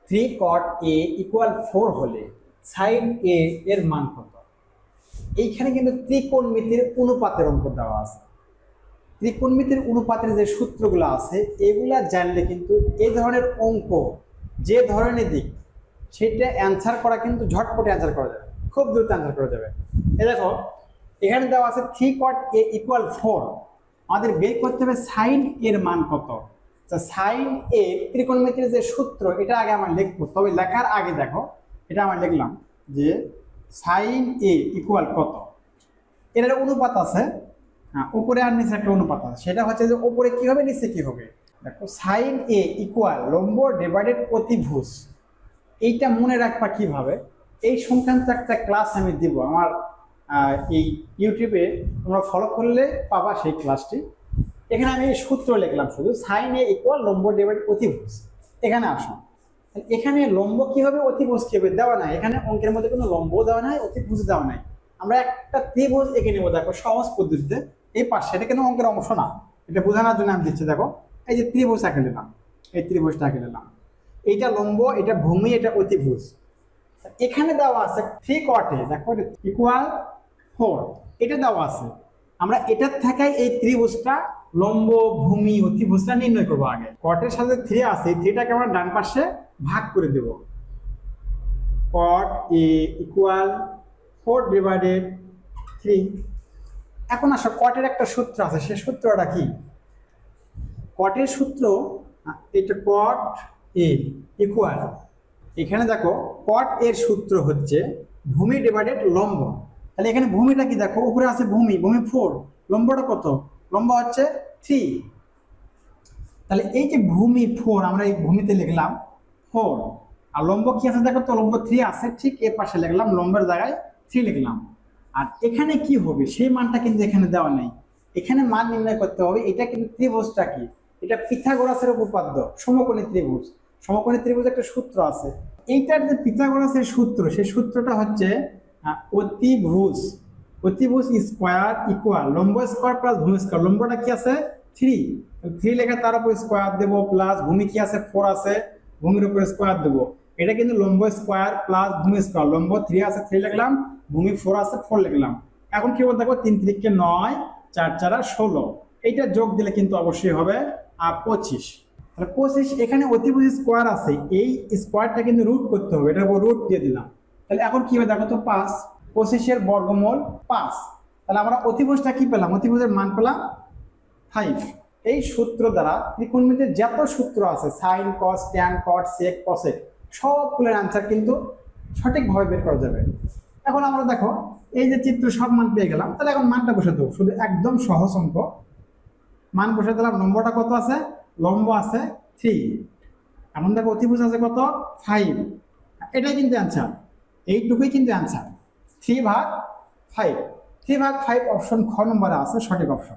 3 cot a equal 4 হলে sign a এর মান কত? এইখানে কিন্তু ত্রিকোণমিতির অনুপাতের অঙ্ক দেওয়া আছে। ত্রিকোণমিতির অনুপাতের যে সূত্রগুলো আছে এগুলা জানলে কিন্তু এই ধরনের অঙ্ক যে ধরনের দিক সেটা অ্যান্সার করা কিন্তু ঝটপটে অ্যান্সার করা যাবে, খুব দ্রুত অ্যান্সার করা যাবে। এই দেখো এখানে দেওয়া আছে 3 cot a ইকুয়াল 4, আমাদের বের করতে হবে সাইন এর মান কত। সাইন এ ত্রিকোণমিতির যে সূত্র এটা আগে আমার লিখবো, তবে লেখার আগে দেখো এটা আমার লিখলাম যে সাইন এ ইকুয়াল কত। এর অনুপাত আছে, উপরে আর নিচে একটা অনুপাত আছে, সেটা হচ্ছে যে উপরে কি হবে নিচে কি হবে। দেখো সাইন এ ইকুয়াল লম্ব ডিভাইডেড অতিভুজ। এইটা মনে রাখবা কিভাবে, এই সংক্রান্ত একটা ক্লাস আমি দিব আমার এই ইউটিউবে, তোমরা ফলো করলে পাবা সেই ক্লাসটি। এখানে আমি সূত্র লিখলাম শুধু সাইন এ ইকুয়াল লম্ব ডিভাইডেড অতিভুজ। এখানে আসো, এখানে লম্ব কি হবে অতিভুজ কি হবে দেওয়া নাই, এখানে অঙ্কের মধ্যে কোনো লম্বও দেওয়া নাই অতিভুজ দেওয়া নাই। আমরা একটা ত্রিভুজ এঁকে নেবো, দেখো সহজ পদ্ধতিতে। এই পাশে এটা কিন্তু অঙ্কের অংশ না, এটা বোঝানোর জন্য আমি দিচ্ছি। দেখো এই যে ত্রিভুজ এঁকে নিলাম, এই ত্রিভুজটা এঁকে নিলাম, এইটা লম্ব, এটা ভূমি, এটা অতিভুজ। এখানে দেওয়া আছে 3 cot a দেখো ইকুয়াল 4, এটা দেওয়া আছে। আমরা এটার থেকে এই ত্রিভুজটা লম্ব ভূমি অতিভুজটা নির্ণয় করবো। আগে কটের সাথে 3 আছে, 3টাকে আমরা ডান পাশে ভাগ করে দেব। cot a equal 4 divided 3। এখন আসো কটের একটা সূত্র আছে, সেই সূত্রটা কি? কটের সূত্র এটা cot a ইকুয়াল, এখানে দেখো cot এর সূত্র হচ্ছে ভূমি ডিভাইডেড লম্ব। তাহলে এখানে ভূমিটা কি দেখো, উপরে আছে ভূমি, ভূমি 4, লম্বটা কত? লম্ব হচ্ছে 3। তাহলে এই যে ভূমি 4 আমরা এই ভূমিতে লিখলাম 4, আর লম্ব কি আছে দেখো তো, লম্ব 3 আছে, ঠিক এর পাশে লিখলাম, লম্বের জায়গায় 3 লিখলাম। আর এখানে কি হবে সেই মানটা কিন্তু এখানে দেওয়া নেই, এখানে মান নির্ণয় করতে হবে। এটা কিন্তু ত্রিভুজটা কি, এটা পিথাগোরাসের উপপাদ্য, সমকোণী ত্রিভুজ। সমকোণী ত্রিভুজ একটা সূত্র আছে, এইটার যে পিথাগোরাসের সূত্র, সেই সূত্রটা হচ্ছে অতিভুজ, অতিভুজ স্কোয়ার ইকুয়াল লম্ব স্কোয়ার প্লাস ভূমি স্কোয়ার। লম্বটা কি আছে 3 লেখা, তার উপর স্কোয়ার দেবো, প্লাস ভূমি কি আছে 4 আছে, ভূমির উপরে স্কোয়ার দেবো। এটা কিন্তু লম্ব স্কোয়ার প্লাস ভূমি স্কোয়ার, লম্ব 3 আছে 3 লিখলাম, ভূমি 4 আছে 4 লিখলাম। এখন কি বলতে দেখো 3 3 9, 4 4 16, এইটা যোগ দিলে কিন্তু অবশ্যই হবে 25। তাহলে 25, এখানে অতিভুজ স্কোয়ার আছে, এই স্কোয়ারটা কিন্তু রুট করতে হবে, এটার উপর রুট দিয়ে দিলাম। তাহলে এখন কি হবে দেখো তো 5, 25 বর্গমূল 5। তাহলে আমরা অতিভুজটা কি পেলাম, অতিভুজের মান পেলাম 5। এই সূত্র দ্বারা ত্রিকোণমিতির যত সূত্র আছে sine cos tan cot sec cosec সবগুলোর আনসার কিন্তু সঠিকভাবে বের করা যাবে। এখন আমরা দেখো এই যে চিত্র সব মান পেয়ে গেলাম, তাহলে এখন মানটা বসে দেবো, শুধু একদম সহজ অঙ্ক। মান বসে দিলাম, লম্বটা কত আছে, লম্ব আছে 3, এখন দেখো অতিভুজ আছে কত 5, এটাই কিন্তু অ্যান্সার, এইটুকুই কিন্তু অ্যান্সার। 3/5, 3/5 অপশন খ নম্বরে আছে সঠিক অপশন।